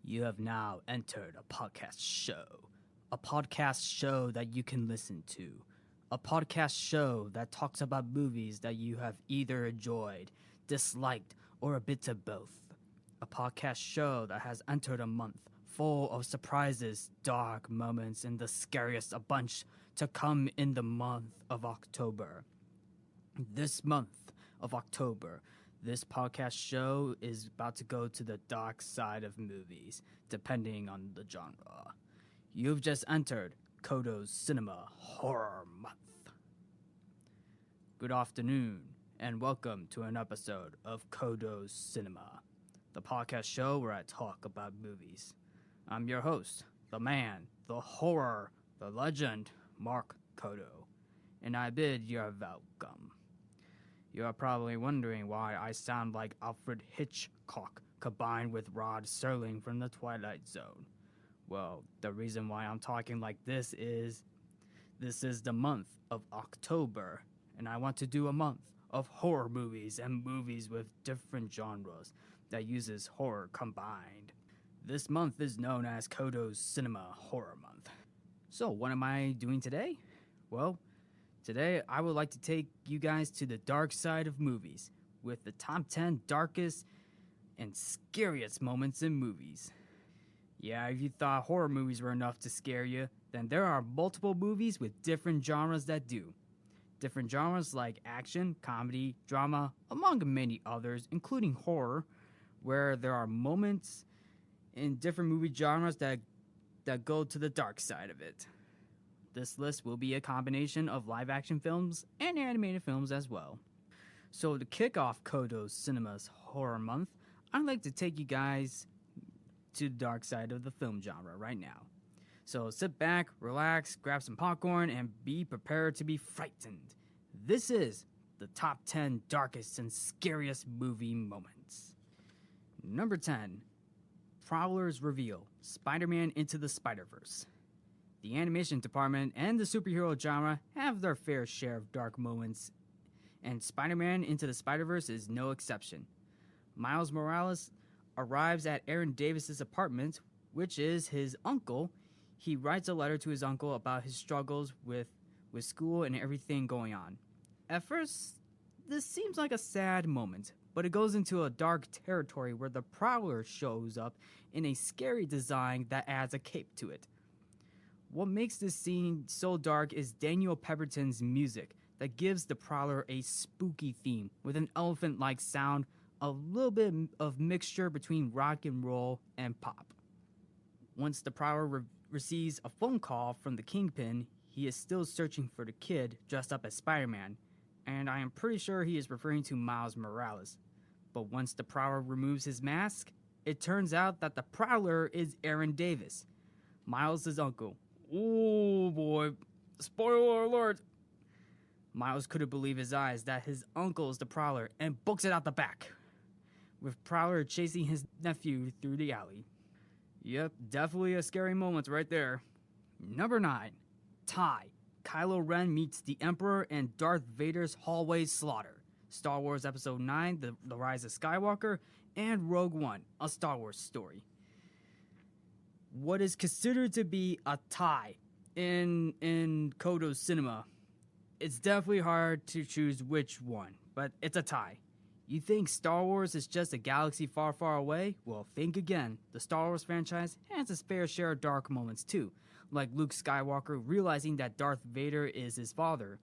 You have now entered a podcast show. A podcast show that you can listen to. A podcast show that talks about movies that you have either enjoyed, disliked, or a bit of both. A podcast show that has entered a month full of surprises, dark moments, and the scariest a bunch to come in the month of October. This month of October, this podcast show is about to go to the dark side of movies, depending on the genre. You've just entered Codo's Cinema Horror Month. Good afternoon, and welcome to an episode of Codo's Cinema, the podcast show where I talk about movies. I'm your host, the man, the horror, the legend, Mark Codo, and I bid you welcome. You are probably wondering why I sound like Alfred Hitchcock combined with Rod Serling from The Twilight Zone. Well, the reason why I'm talking like this is the month of October, and I want to do a month of horror movies and movies with different genres that uses horror combined. This month is known as Codo's Cinema Horror Month. So what am I doing today? Well, today, I would like to take you guys to the dark side of movies with the top 10 darkest and scariest moments in movies. Yeah, if you thought horror movies were enough to scare you, then there are multiple movies with different genres that do. Different genres like action, comedy, drama, among many others, including horror, where there are moments in different movie genres that go to the dark side of it. This list will be a combination of live-action films and animated films as well. So to kick off Codo's Cinema's Horror Month, I'd like to take you guys to the dark side of the film genre right now. So sit back, relax, grab some popcorn, and be prepared to be frightened. This is the top 10 darkest and scariest movie moments. Number 10, Prowler's Reveal, Spider-Man Into the Spider-Verse. The animation department and the superhero genre have their fair share of dark moments, and Spider-Man Into the Spider-Verse is no exception. Miles Morales arrives at Aaron Davis's apartment, which is his uncle. He writes a letter to his uncle about his struggles with school and everything going on. At first, this seems like a sad moment, but it goes into a dark territory where the Prowler shows up in a scary design that adds a cape to it. What makes this scene so dark is Daniel Pemberton's music that gives the Prowler a spooky theme with an elephant-like sound, a little bit of mixture between rock and roll and pop. Once the Prowler receives a phone call from the Kingpin, he is still searching for the kid dressed up as Spider-Man, and I am pretty sure he is referring to Miles Morales. But once the Prowler removes his mask, it turns out that the Prowler is Aaron Davis, Miles' uncle. Oh boy, spoiler alert! Miles couldn't believe his eyes that his uncle is the Prowler and books it out the back, with Prowler chasing his nephew through the alley. Yep, definitely a scary moment right there. Number 9, Tie. Kylo Ren meets the Emperor and Darth Vader's hallway slaughter. Star Wars Episode 9, The Rise of Skywalker, and Rogue One, a Star Wars story. What is considered to be a tie in Codo's Cinema. It's definitely hard to choose which one, but it's a tie. You think Star Wars is just a galaxy far, far away? Well, think again. The Star Wars franchise has its fair share of dark moments too, like Luke Skywalker realizing that Darth Vader is his father.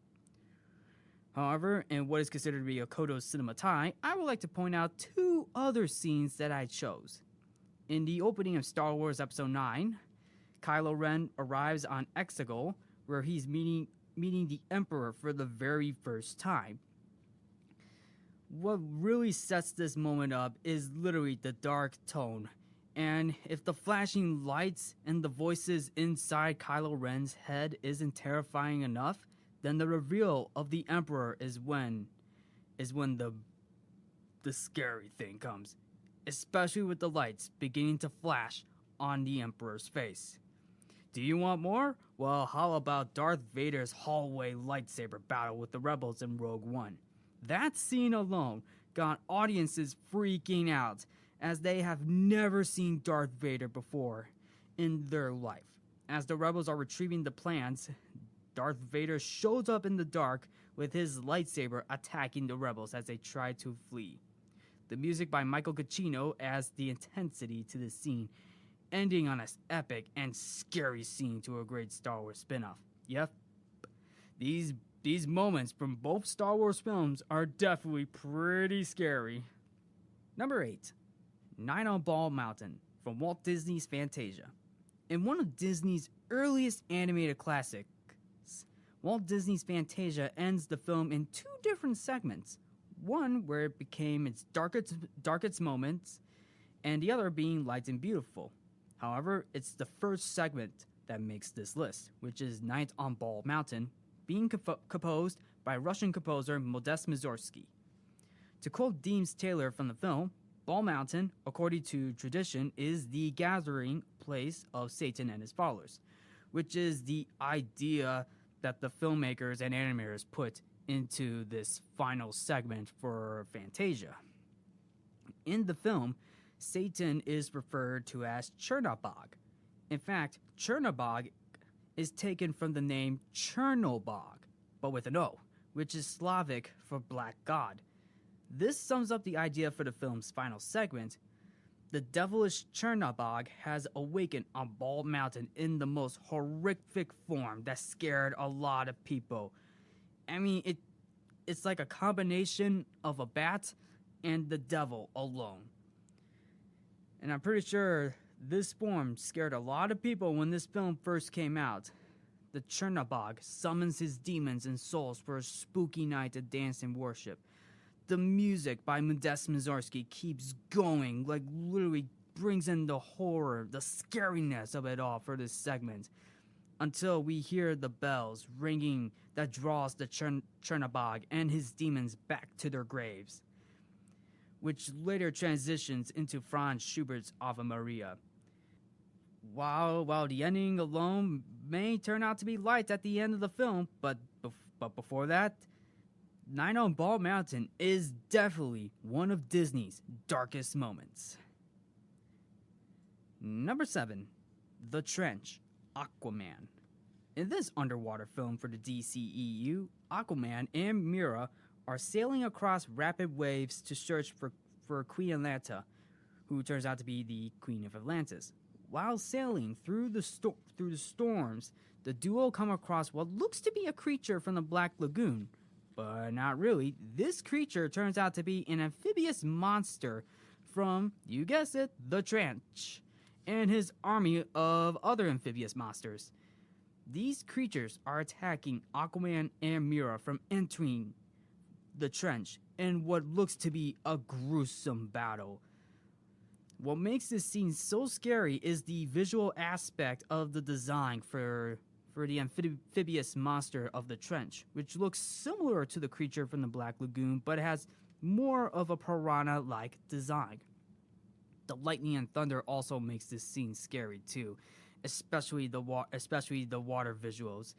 However, in what is considered to be a Codo's Cinema tie, I would like to point out 2 other scenes that I chose. In the opening of Star Wars Episode 9, Kylo Ren arrives on Exegol, where he's meeting the Emperor for the very first time. What really sets this moment up is literally the dark tone, and if the flashing lights and the voices inside Kylo Ren's head isn't terrifying enough, then the reveal of the Emperor is when the scary thing comes. Especially with the lights beginning to flash on the Emperor's face. Do you want more? Well, how about Darth Vader's hallway lightsaber battle with the rebels in Rogue One? That scene alone got audiences freaking out as they have never seen Darth Vader before in their life. As the rebels are retrieving the plans, Darth Vader shows up in the dark with his lightsaber attacking the rebels as they try to flee. The music by Michael Giacchino adds the intensity to the scene, ending on an epic and scary scene to a great Star Wars spin-off. Yep, these moments from both Star Wars films are definitely pretty scary. Number 8. Night on Bald Mountain from Walt Disney's Fantasia. In one of Disney's earliest animated classics, Walt Disney's Fantasia ends the film in 2 different segments. One where it became its darkest moments, and the other being light and beautiful. However, it's the first segment that makes this list, which is Night on Bald Mountain, being composed by Russian composer Modest Mussorgsky. To quote Deems Taylor from the film, Bald Mountain, according to tradition, is the gathering place of Satan and his followers, which is the idea that the filmmakers and animators put into this final segment for Fantasia. In the film, Satan is referred to as Chernabog. In fact, Chernabog is taken from the name Chernobog, but with an O, which is Slavic for black god. This sums up the idea for the film's final segment. The devilish Chernabog has awakened on Bald Mountain in the most horrific form that scared a lot of people. I mean, it's like a combination of a bat and the devil alone. And I'm pretty sure this form scared a lot of people when this film first came out. The Chernabog summons his demons and souls for a spooky night to dance and worship. The music by Modest Mussorgsky keeps going, like literally brings in the horror, the scariness of it all for this segment, until we hear the bells ringing that draws the Chernabog and his demons back to their graves, which later transitions into Franz Schubert's Ave Maria. While the ending alone may turn out to be light at the end of the film, but before that, Night on Bald Mountain is definitely one of Disney's darkest moments. Number 7. The Trench, Aquaman. In this underwater film for the DCEU, Aquaman and Mera are sailing across rapid waves to search for Queen Atlanta, who turns out to be the Queen of Atlantis. While sailing through the storms, the duo come across what looks to be a creature from the Black Lagoon. But not really. This creature turns out to be an amphibious monster from, you guessed it, the Trench, and his army of other amphibious monsters. These creatures are attacking Aquaman and Mera from entering the trench in what looks to be a gruesome battle. What makes this scene so scary is the visual aspect of the design for the amphibious monster of the trench, which looks similar to the creature from the Black Lagoon, but has more of a piranha-like design. The lightning and thunder also makes this scene scary too, especially the water visuals.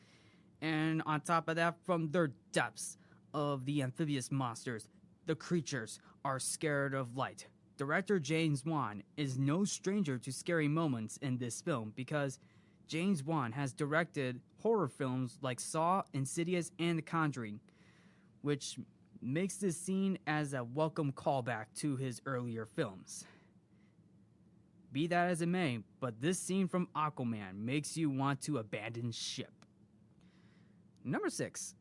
And on top of that, from their depths of the amphibious monsters, the creatures are scared of light. Director James Wan is no stranger to scary moments in this film because James Wan has directed horror films like Saw, Insidious, and The Conjuring, which makes this scene as a welcome callback to his earlier films. Be that as it may, but this scene from Aquaman makes you want to abandon ship. Number 6.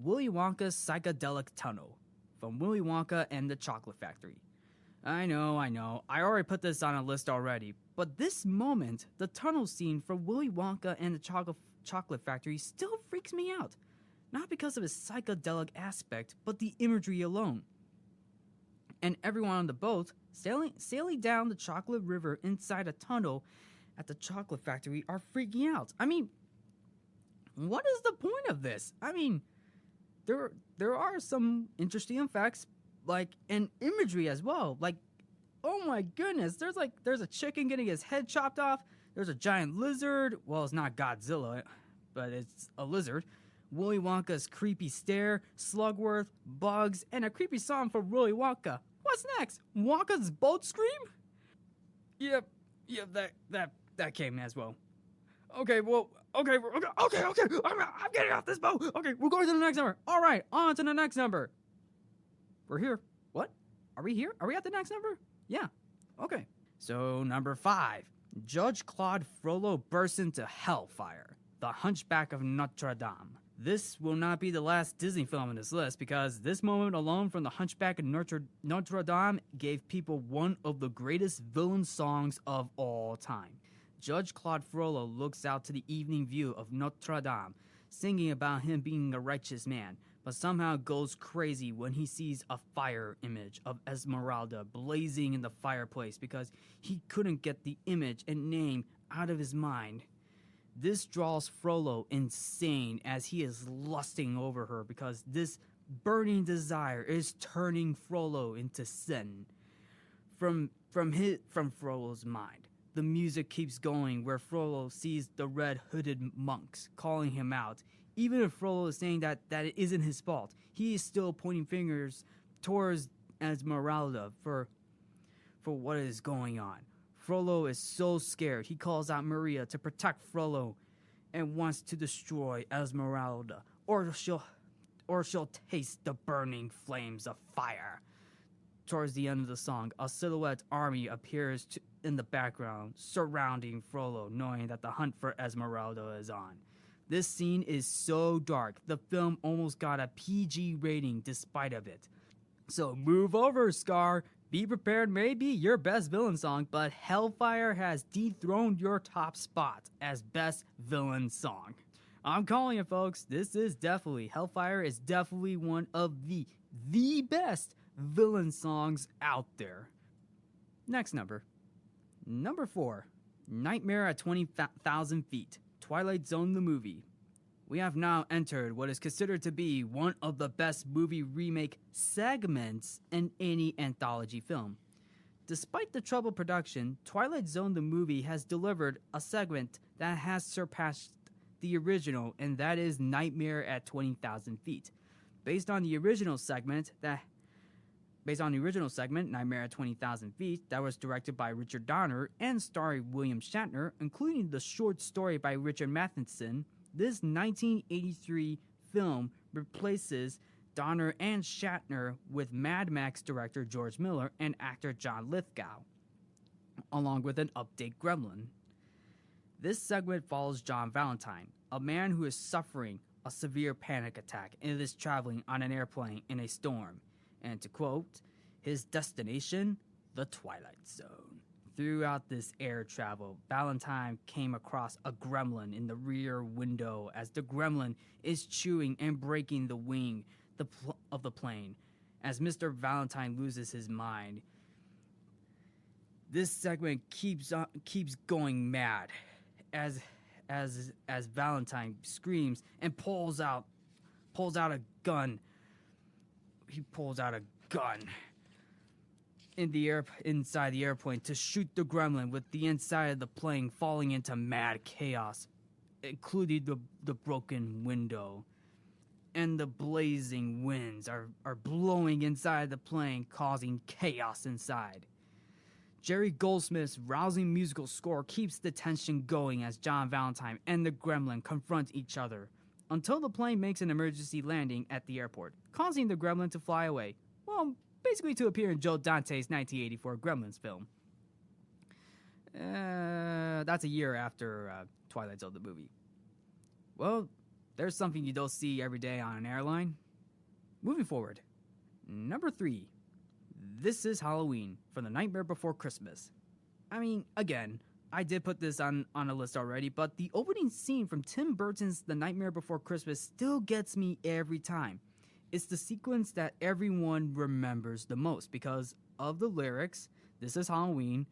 Willy Wonka's Psychedelic Tunnel from Willy Wonka and the Chocolate Factory. I know, I already put this on a list already, but this moment, the tunnel scene from Willy Wonka and the Chocolate Factory still freaks me out. Not because of its psychedelic aspect, but the imagery alone. And everyone on the boat, sailing down the chocolate river inside a tunnel at the Chocolate Factory are freaking out. I mean, what is the point of this? I mean, there are some interesting effects, like, and imagery as well. Like, oh my goodness, there's a chicken getting his head chopped off. There's a giant lizard. Well, it's not Godzilla, but it's a lizard. Willy Wonka's creepy stare, Slugworth, bugs, and a creepy song from Willy Wonka. What's next? Wonka's boat scream? Yep, that came as well. Okay, well, okay, I'm getting off this boat. Okay, we're going to the next number. All right, on to the next number. We're here. What? Are we here? Are we at the next number? Yeah. Okay. So, number 5. Judge Claude Frollo bursts into hellfire. The Hunchback of Notre Dame. This will not be the last Disney film on this list because this moment alone from The Hunchback of Notre Dame gave people one of the greatest villain songs of all time. Judge Claude Frollo looks out to the evening view of Notre Dame, singing about him being a righteous man, but somehow goes crazy when he sees a fire image of Esmeralda blazing in the fireplace because he couldn't get the image and name out of his mind. This draws Frollo insane as he is lusting over her because this burning desire is turning Frollo into sin. From Frollo's mind, the music keeps going where Frollo sees the red-hooded monks calling him out. Even if Frollo is saying that it isn't his fault, he is still pointing fingers towards Esmeralda for what is going on. Frollo is so scared, he calls out Maria to protect Frollo and wants to destroy Esmeralda, or she'll taste the burning flames of fire. Towards the end of the song, a silhouette army appears in the background, surrounding Frollo, knowing that the hunt for Esmeralda is on. This scene is so dark, the film almost got a PG rating despite of it. So move over, Scar. Be Prepared may be your best villain song, but Hellfire has dethroned your top spot as best villain song. I'm calling it, folks. This is definitely, Hellfire is definitely one of the best villain songs out there. Next number. Number 4. Nightmare at 20,000 Feet. Twilight Zone the movie. We have now entered what is considered to be one of the best movie remake segments in any anthology film. Despite the troubled production, Twilight Zone the movie has delivered a segment that has surpassed the original, and that is Nightmare at 20,000 Feet. Based on the original segment, Nightmare at 20,000 Feet, that was directed by Richard Donner and starring William Shatner, including the short story by Richard Matheson, this 1983 film replaces Donner and Shatner with Mad Max director George Miller and actor John Lithgow, along with an update gremlin. This segment follows John Valentine, a man who is suffering a severe panic attack and is traveling on an airplane in a storm, and to quote, his destination, the Twilight Zone. Throughout this air travel, Valentine came across a gremlin in the rear window as the gremlin is chewing and breaking the wing of the plane. As Mr. Valentine loses his mind, this segment keeps going mad as Valentine screams and pulls out a gun. He pulls out a gun inside the airplane to shoot the gremlin, with the inside of the plane falling into mad chaos, including the broken window. And the blazing winds are blowing inside the plane, causing chaos inside. Jerry Goldsmith's rousing musical score keeps the tension going as John Valentine and the gremlin confront each other, until the plane makes an emergency landing at the airport, causing the gremlin to fly away. Well, basically to appear in Joe Dante's 1984 Gremlins film. That's a year after Twilight Zone the movie. Well, there's something you don't see every day on an airline. Moving forward. Number 3. This is Halloween from The Nightmare Before Christmas. I mean, again, I did put this on a list already, but the opening scene from Tim Burton's The Nightmare Before Christmas still gets me every time. It's the sequence that everyone remembers the most because of the lyrics, This is Halloween,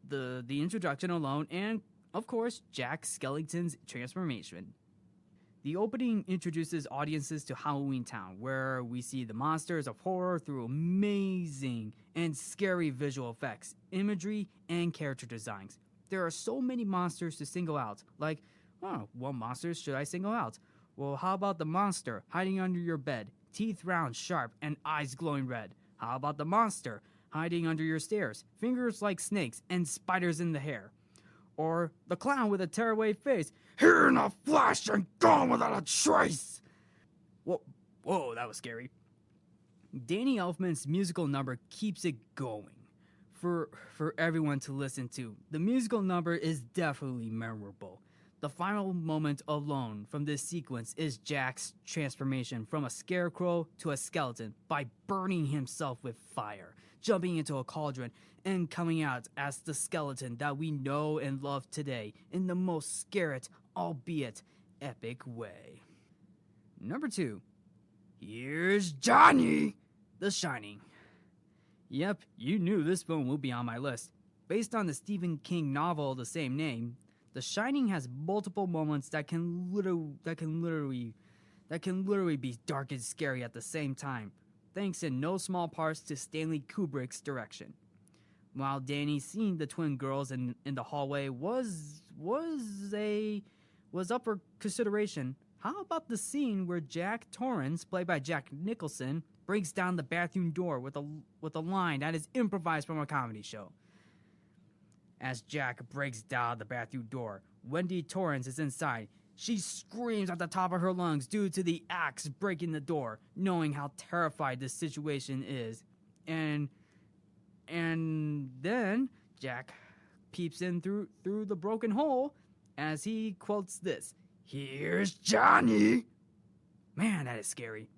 the introduction alone, and, of course, Jack Skellington's transformation. The opening introduces audiences to Halloween Town, where we see the monsters of horror through amazing and scary visual effects, imagery, and character designs. There are so many monsters to single out, like, what monsters should I single out? Well, how about the monster hiding under your bed, teeth round, sharp, and eyes glowing red? How about the monster hiding under your stairs, fingers like snakes, and spiders in the hair? Or the clown with a tearaway face, here in a flash and gone without a trace? Whoa, that was scary. Danny Elfman's musical number keeps it going for everyone to listen to. The musical number is definitely memorable. The final moment alone from this sequence is Jack's transformation from a scarecrow to a skeleton by burning himself with fire, jumping into a cauldron, and coming out as the skeleton that we know and love today in the most scariest, albeit epic way. Number 2. Here's Johnny! The Shining. Yep, you knew this film would be on my list. Based on the Stephen King novel of the same name, The Shining has multiple moments that can literally be dark and scary at the same time, thanks in no small parts to Stanley Kubrick's direction. While Danny's seeing the twin girls in the hallway was up for consideration, how about the scene where Jack Torrance, played by Jack Nicholson, breaks down the bathroom door with a line that is improvised from a comedy show? As Jack breaks down the bathroom door, Wendy Torrance is inside. She screams at the top of her lungs due to the axe breaking the door, knowing how terrified this situation is. And then Jack peeps in through the broken hole as he quotes this, "Here's Johnny!" Man, that is scary.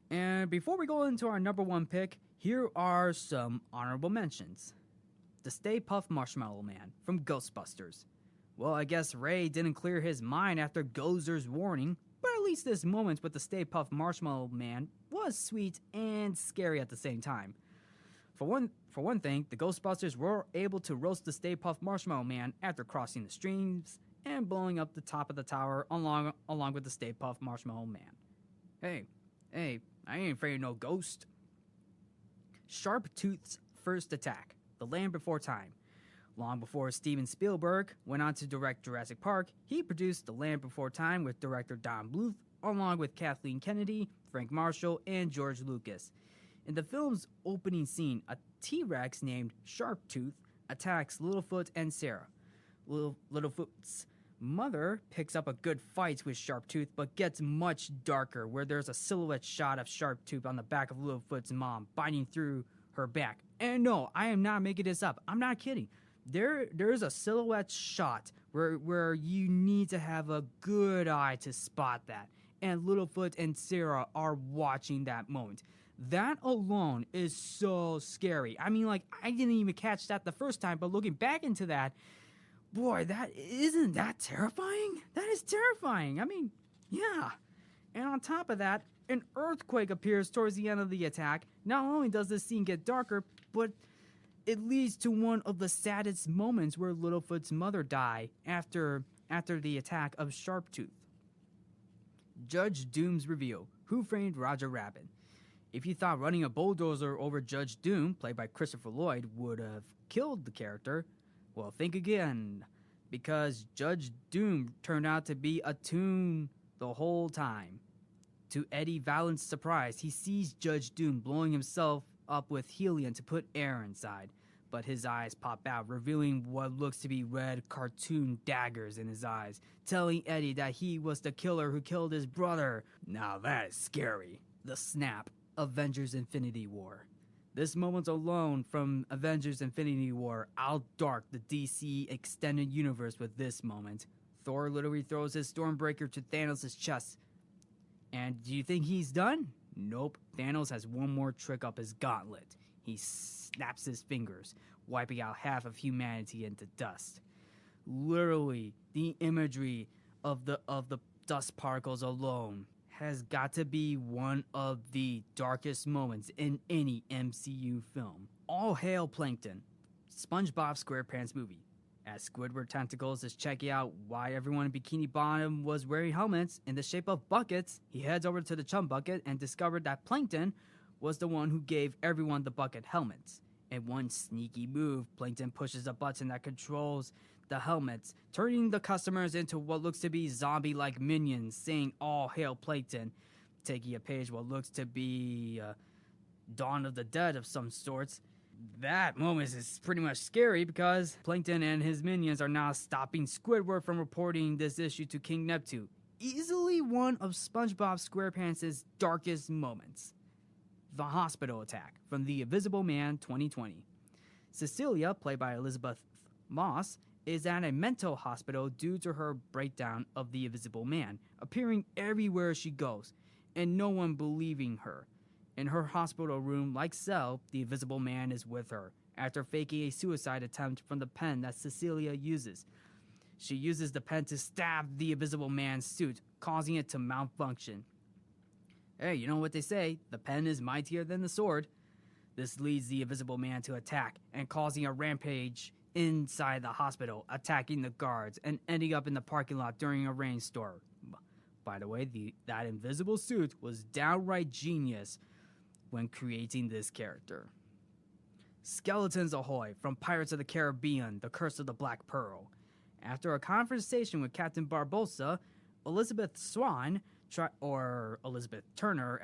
And before we go into our number 1 pick, here are some honorable mentions. The Stay Puft Marshmallow Man from Ghostbusters. Well, I guess Ray didn't clear his mind after Gozer's warning, but at least this moment with the Stay Puft Marshmallow Man was sweet and scary at the same time. For one thing, the Ghostbusters were able to roast the Stay Puft Marshmallow Man after crossing the streams and blowing up the top of the tower along with the Stay Puft Marshmallow Man. Hey, I ain't afraid of no ghost. Sharptooth's First Attack, The Land Before Time. Long before Steven Spielberg went on to direct Jurassic Park, he produced The Land Before Time with director Don Bluth, along with Kathleen Kennedy, Frank Marshall, and George Lucas. In the film's opening scene, a T-Rex named Sharptooth attacks Littlefoot and Sarah. Littlefoot's mother picks up a good fight with Sharptooth, but gets much darker, where there's a silhouette shot of Sharptooth on the back of Littlefoot's mom, biting through her back. And no, I am not making this up. I'm not kidding. There's a silhouette shot where you need to have a good eye to spot that. And Littlefoot and Sarah are watching that moment. That alone is so scary. I mean, like, I didn't even catch that the first time, but looking back into that, boy, isn't that terrifying? That is terrifying. I mean, yeah. And on top of that, an earthquake appears towards the end of the attack. Not only does this scene get darker, but it leads to one of the saddest moments where Littlefoot's mother died after the attack of Sharptooth. Judge Doom's reveal. Who Framed Roger Rabbit? If you thought running a bulldozer over Judge Doom, played by Christopher Lloyd, would have killed the character, well, think again, because Judge Doom turned out to be a tune the whole time. To Eddie Valent's surprise, he sees Judge Doom blowing himself up with helium to put air inside, but his eyes pop out, revealing what looks to be red cartoon daggers in his eyes, telling Eddie that he was the killer who killed his brother. Now that is scary. The Snap, Avengers Infinity War. This moment alone from Avengers Infinity War outdarked the DC extended universe with this moment. Thor literally throws his Stormbreaker to Thanos' chest. And do you think he's done? Nope. Thanos has one more trick up his gauntlet. He snaps his fingers, wiping out half of humanity into dust. Literally, the imagery of the dust particles alone has got to be one of the darkest moments in any MCU film. All hail Plankton, SpongeBob SquarePants movie. As Squidward Tentacles is checking out why everyone in Bikini Bottom was wearing helmets in the shape of buckets, he heads over to the chum bucket and discovered that Plankton was the one who gave everyone the bucket helmets. In one sneaky move, Plankton pushes a button that controls the helmets, turning the customers into what looks to be zombie-like minions, saying all hail Plankton, taking a page what looks to be Dawn of the Dead of some sorts. That moment is pretty much scary because Plankton and his minions are now stopping Squidward from reporting this issue to King Neptune. Easily one of SpongeBob SquarePants' darkest moments. The hospital attack from The Invisible Man 2020. Cecilia, played by Elizabeth Moss, is at a mental hospital due to her breakdown of the Invisible Man, appearing everywhere she goes, and no one believing her. In her hospital room, like Cell, the Invisible Man is with her, after faking a suicide attempt from the pen that Cecilia uses. She uses the pen to stab the Invisible Man's suit, causing it to malfunction. Hey, you know what they say, the pen is mightier than the sword. This leads the Invisible Man to attack and causing a rampage inside the hospital, attacking the guards and ending up in the parking lot during a rainstorm. By the way, that invisible suit was downright genius when creating this character. Skeletons Ahoy from Pirates of the Caribbean, The Curse of the Black Pearl. After a conversation with Captain Barbossa, Elizabeth Swan, or Elizabeth Turner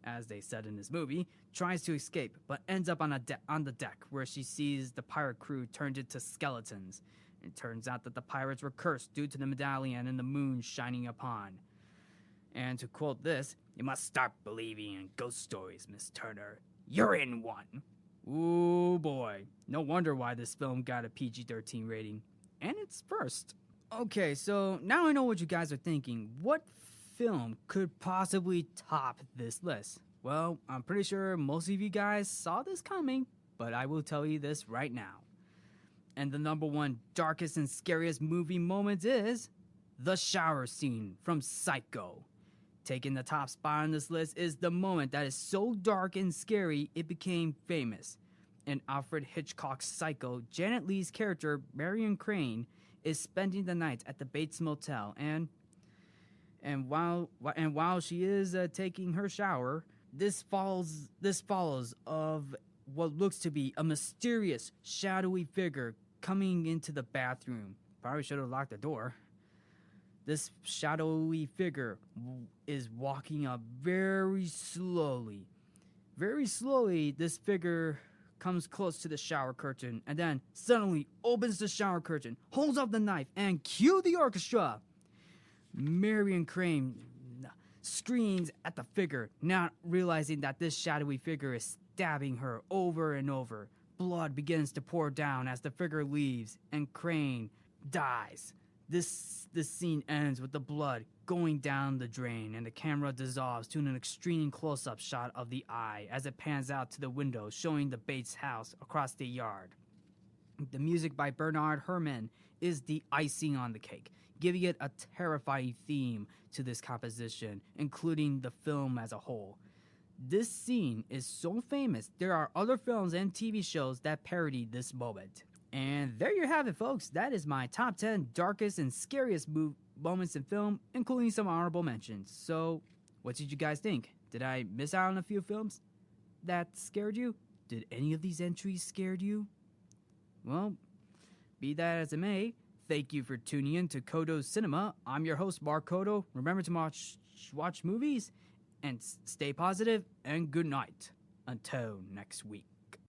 as they said in this movie, tries to escape, but ends up on the deck where she sees the pirate crew turned into skeletons. It turns out that the pirates were cursed due to the medallion and the moon shining upon. And to quote this, "You must start believing in ghost stories, Miss Turner. You're in one." Ooh boy, no wonder why this film got a PG-13 rating. And it's first. Okay, so now I know what you guys are thinking. What film could possibly top this list? Well, I'm pretty sure most of you guys saw this coming, but I will tell you this right now. And the number one darkest and scariest movie moment is the shower scene from Psycho. Taking the top spot on this list is the moment that is so dark and scary it became famous. In Alfred Hitchcock's Psycho, Janet Leigh's character, Marion Crane, is spending the night at the Bates Motel, and while she is taking her shower, this follows of what looks to be a mysterious, shadowy figure coming into the bathroom. Probably should have locked the door. This shadowy figure is walking up very slowly. Very slowly, this figure comes close to the shower curtain and then suddenly opens the shower curtain, holds up the knife, and cue the orchestra. Marion Crane screams at the figure, not realizing that this shadowy figure is stabbing her over and over. Blood begins to pour down as the figure leaves, and Crane dies. This scene ends with the blood going down the drain, and the camera dissolves to an extreme close-up shot of the eye as it pans out to the window, showing the Bates house across the yard. The music by Bernard Herrmann is the icing on the cake, giving it a terrifying theme to this composition, including the film as a whole. This scene is so famous, there are other films and TV shows that parody this moment. And there you have it, folks. That is my top 10 darkest and scariest moments in film, including some honorable mentions. So, what did you guys think? Did I miss out on a few films that scared you? Did any of these entries scare you? Well, be that as it may, thank you for tuning in to Codo Cinema. I'm your host, Mark Codo. Remember to watch movies and stay positive, and good night. Until next week.